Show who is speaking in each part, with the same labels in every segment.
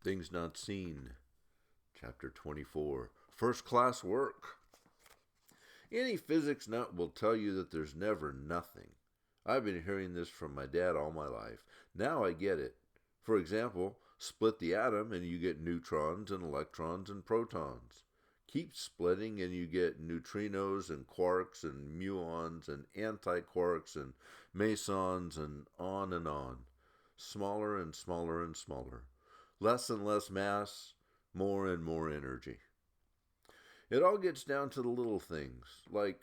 Speaker 1: Things Not Seen, Chapter 24, First Class Work. Any physics nut will tell you that there's never nothing. I've been hearing this from my dad all my life. Now I get it. For example, split the atom and you get neutrons and electrons and protons. Keep splitting and you get neutrinos and quarks and muons and antiquarks and mesons and on and on. Smaller and smaller and smaller. Less and less mass, more and more energy. It all gets down to the little things, like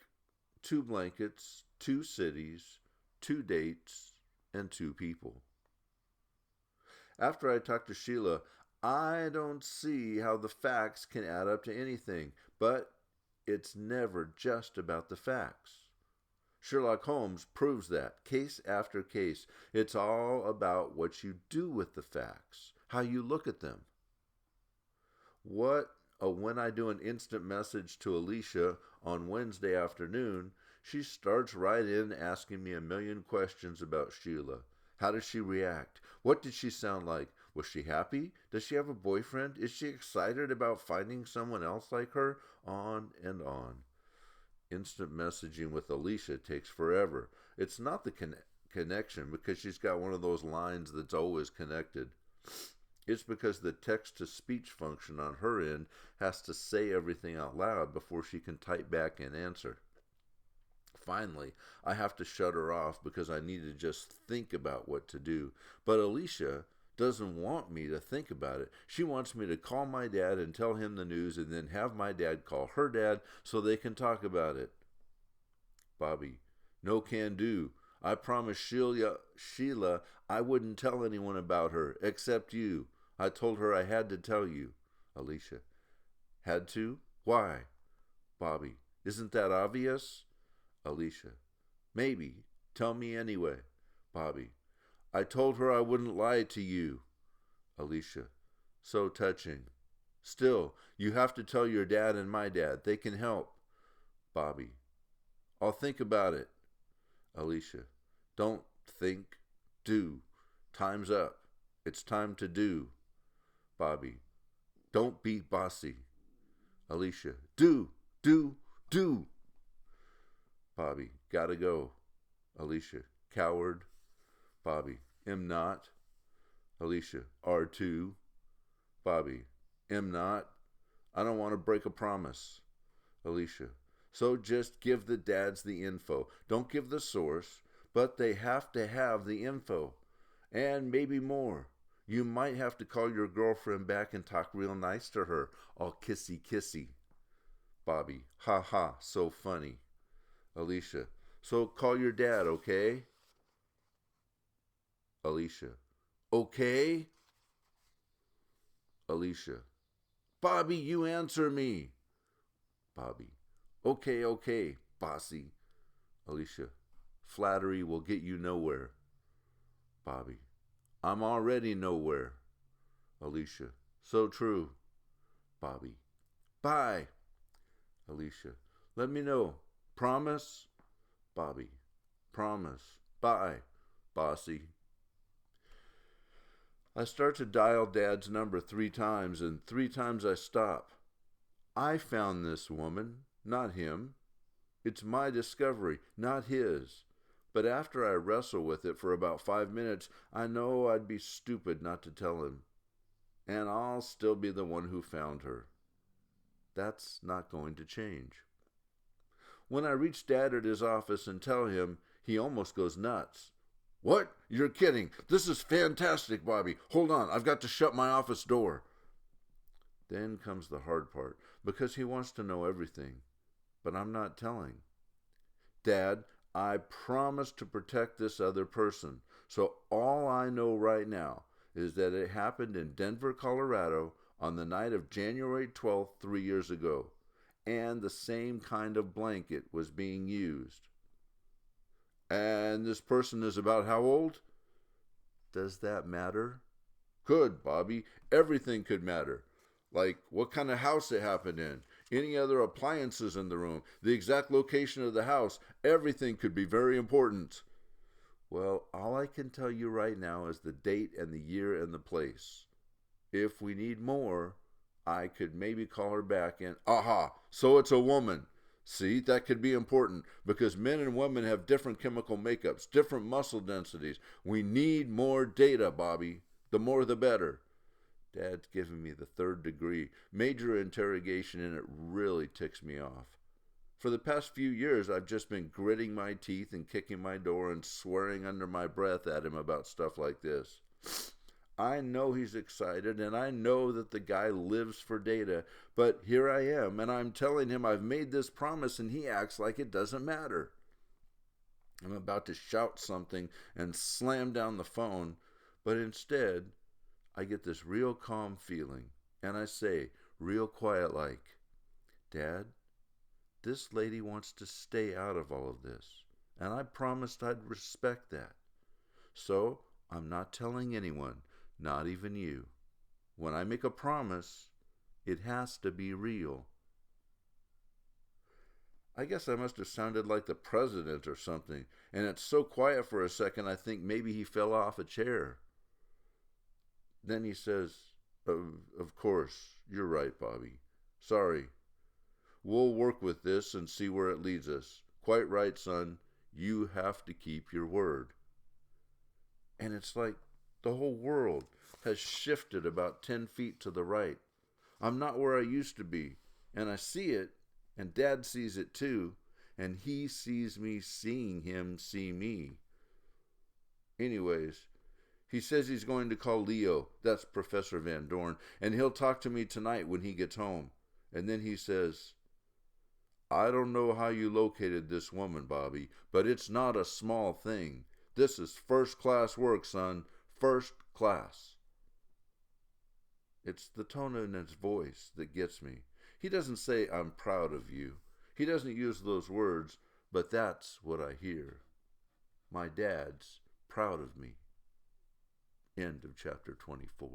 Speaker 1: 2 blankets, 2 cities, 2 dates, and 2 people. After I talked to Sheila, I don't see how the facts can add up to anything, but it's never just about the facts. Sherlock Holmes proves that, case after case. It's all about what you do with the facts, how you look at them. When I do an instant message to Alicia on Wednesday afternoon, she starts right in asking me a million questions about Sheila. How does she react? What did she sound like? Was she happy? Does she have a boyfriend? Is she excited about finding someone else like her? On and on. Instant messaging with Alicia takes forever. It's not the connection because she's got one of those lines that's always connected. It's because the text-to-speech function on her end has to say everything out loud before she can type back and answer. Finally, I have to shut her off because I need to just think about what to do. But Alicia doesn't want me to think about it. She wants me to call my dad and tell him the news and then have my dad call her dad so they can talk about it. Bobby, no can do. I promised Sheila I wouldn't tell anyone about her except you. I told her I had to tell you. Alicia, had to? Why? Bobby, isn't that obvious? Alicia, maybe. Tell me anyway. Bobby, I told her I wouldn't lie to you. Alicia, so touching. Still, you have to tell your dad and my dad. They can help. Bobby, I'll think about it. Alicia, don't think, do. Time's up. It's time to do. Bobby, don't be bossy. Alicia, do. Bobby, gotta go. Alicia, coward. Bobby, am not. Alicia, R2. Bobby, am not. I don't want to break a promise. Alicia, so just give the dads the info. Don't give the source, but they have to have the info. And maybe more. You might have to call your girlfriend back and talk real nice to her, all kissy. Bobby, ha ha, so funny. Alicia, so call your dad, okay? Alicia, okay? Alicia, Bobby, you answer me. Bobby, okay, bossy. Alicia, flattery will get you nowhere. Bobby, I'm already nowhere. Alicia, so true. Bobby, bye. Alicia, let me know. Promise? Bobby, promise. Bye, bossy. I start to dial Dad's number 3 times, and 3 times I stop. I found this woman, not him. It's my discovery, not his. But after I wrestle with it for about 5 minutes, I know I'd be stupid not to tell him. And I'll still be the one who found her. That's not going to change. When I reach Dad at his office and tell him, he almost goes nuts. What? You're kidding. This is fantastic, Bobby. Hold on, I've got to shut my office door. Then comes the hard part, because he wants to know everything. But I'm not telling. Dad, I promised to protect this other person. So all I know right now is that it happened in Denver, Colorado on the night of January 12th, 3 years ago. And the same kind of blanket was being used. And this person is about how old? Does that matter? Could, Bobby. Everything could matter. Like what kind of house it happened in, any other appliances in the room, the exact location of the house. Everything could be very important. Well, all I can tell you right now is the date and the year and the place. If we need more, I could maybe call her back and, aha, so it's a woman. See, that could be important because men and women have different chemical makeups, different muscle densities. We need more data, Bobby. The more the better. Dad's giving me the third degree, major interrogation, and it really ticks me off. For the past few years, I've just been gritting my teeth and kicking my door and swearing under my breath at him about stuff like this. I know he's excited, and I know that the guy lives for data, but here I am, and I'm telling him I've made this promise, and he acts like it doesn't matter. I'm about to shout something and slam down the phone, but instead, I get this real calm feeling, and I say, real quiet like, Dad, this lady wants to stay out of all of this, and I promised I'd respect that. So, I'm not telling anyone, not even you. When I make a promise, it has to be real. I guess I must have sounded like the president or something, and it's so quiet for a second I think maybe he fell off a chair. Then he says, of course, you're right, Bobby. Sorry. We'll work with this and see where it leads us. Quite right, son. You have to keep your word. And it's like the whole world has shifted about 10 feet to the right. I'm not where I used to be, and I see it, and Dad sees it too, and he sees me seeing him see me. Anyways, he says he's going to call Leo, that's Professor Van Dorn, and he'll talk to me tonight when he gets home. And then he says, I don't know how you located this woman, Bobby, but it's not a small thing. This is first-class work, son. First class. It's the tone in his voice that gets me. He doesn't say, I'm proud of you. He doesn't use those words, but that's what I hear. My dad's proud of me. End of chapter 24.